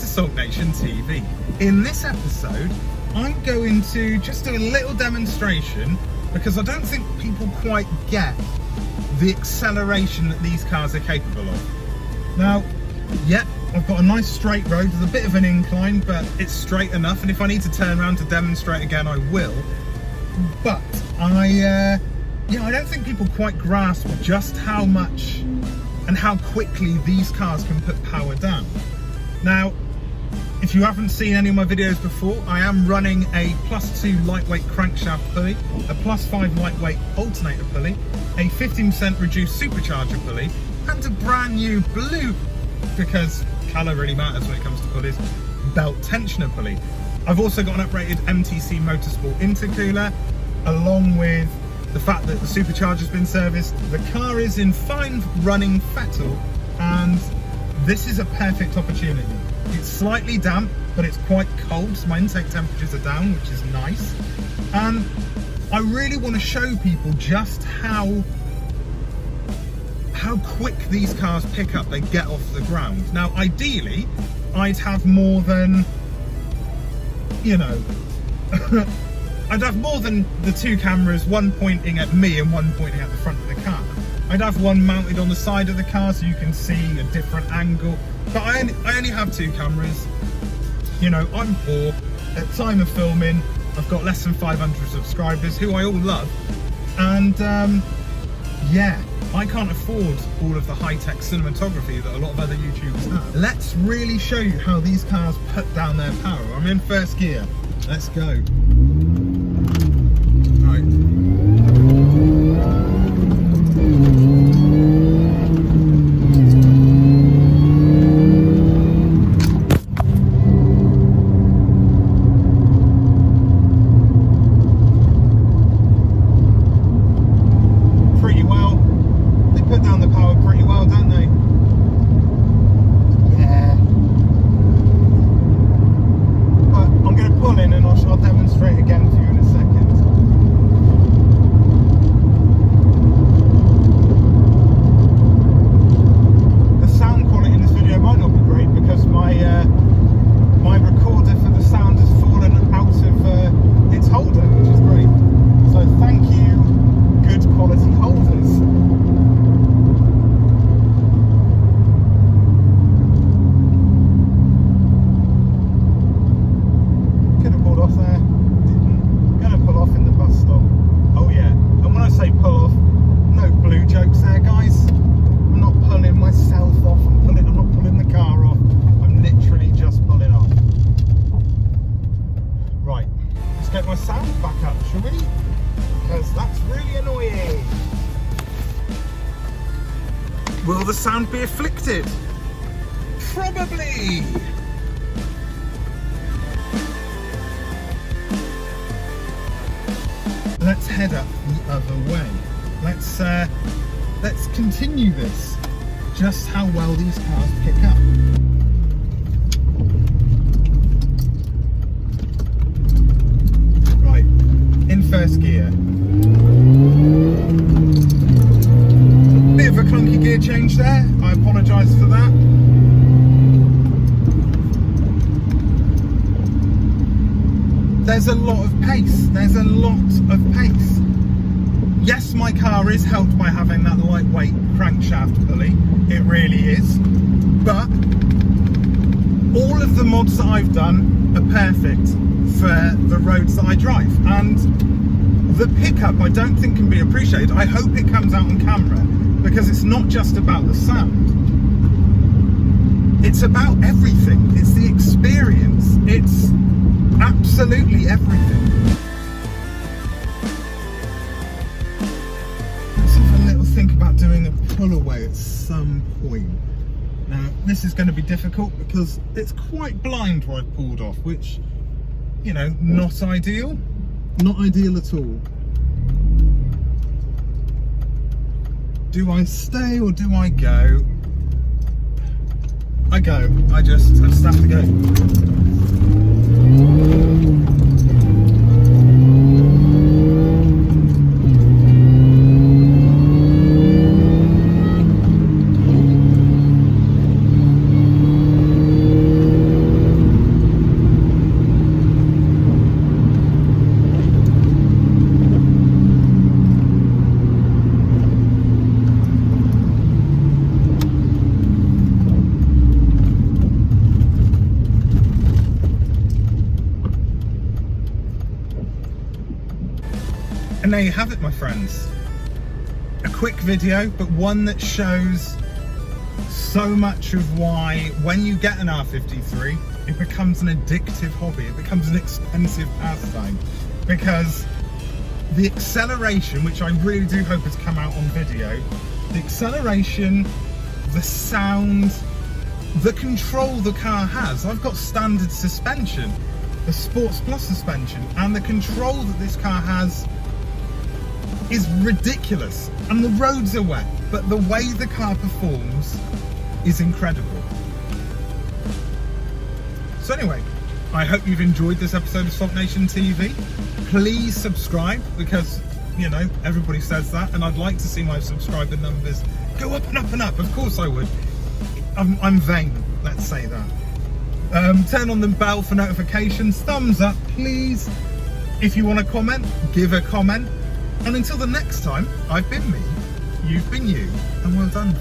to SULKNATIONtv. In this episode, I'm going to just do a little demonstration because I don't think people quite get the acceleration that these cars are capable of. Now, yeah, I've got a nice straight road with a bit of an incline, but it's straight enough, and if I need to turn around to demonstrate again, I will. But I don't think people quite grasp just how much and how quickly these cars can put power down. Now, if you haven't seen any of my videos before, I am running a +2 lightweight crankshaft pulley, a +5 lightweight alternator pulley, a 15% reduced supercharger pulley, and a brand new blue, because colour really matters when it comes to pulleys, belt tensioner pulley. I've also got an uprated MTC Motorsport intercooler, along with the fact that the supercharger's been serviced. The car is in fine running fettle, and this is a perfect opportunity. It's slightly damp, but it's quite cold, so my intake temperatures are down, which is nice. And I really want to show people just how quick these cars pick up, they get off the ground. Now, ideally, I'd have more than, I'd have more than the two cameras, one pointing at me and one pointing at the front of the car. I'd have one mounted on the side of the car so you can see a different angle. But I only have two cameras. I'm poor. At time of filming, I've got less than 500 subscribers, who I all love. And yeah, I can't afford all of the high-tech cinematography that a lot of other YouTubers have. Let's really show you how these cars put down their power. I'm in first gear. Let's go. Right. Pretty well. They put down the power pretty well, don't they? Yeah. But I'm going to pull in and I'll demonstrate again for you in a second. The sound quality in this video might not be great because my recorder for the sound has fallen out of its holder, which is great. So thank you, good quality holders. Could have pulled off there, didn't. Gonna pull off in the bus stop. Oh yeah, and when I say pull off, no blue jokes there, guys. I'm not pulling myself off, I'm not pulling the car off. I'm literally just pulling off. Right, let's get my sound back up, shall we? Because that's really annoying. Will the sound be afflicted? Probably. Let's head up the other way. Let's continue this. Just how well these cars pick up. Right, in first gear. Bit of a clunky gear change there. I apologise for that. There's a lot of pace. There's a lot of pace. Yes, my car is helped by having that lightweight crankshaft pulley. It really is. But all of the mods that I've done are perfect for the roads that I drive. And the pickup, I don't think can be appreciated. I hope it comes out on camera because it's not just about the sound. It's about everything. It's the experience. It's absolutely everything. Let's have a little think about doing a pull away at some point. Now, this is going to be difficult because it's quite blind where I've pulled off, which, not ideal. Not ideal at all. Do I stay or do I go? I go. I just have to go. And there you have it, my friends. A quick video, but one that shows so much of why when you get an R53, it becomes an addictive hobby. It becomes an expensive pastime, because the acceleration, which I really do hope has come out on video, the acceleration, the sound, the control the car has. I've got standard suspension, the Sports Plus suspension, and the control that this car has is ridiculous. And the roads are wet, but the way the car performs is incredible. So anyway, I hope you've enjoyed this episode of SULKNATIONtv. Please subscribe, because, you know, everybody says that, and I'd like to see my subscriber numbers go up and up and up. Of course I would. I'm vain, let's say that. Turn on the bell for notifications, thumbs up, please. If you want to comment, give a comment. And until the next time, I've been me, you've been you, and well done.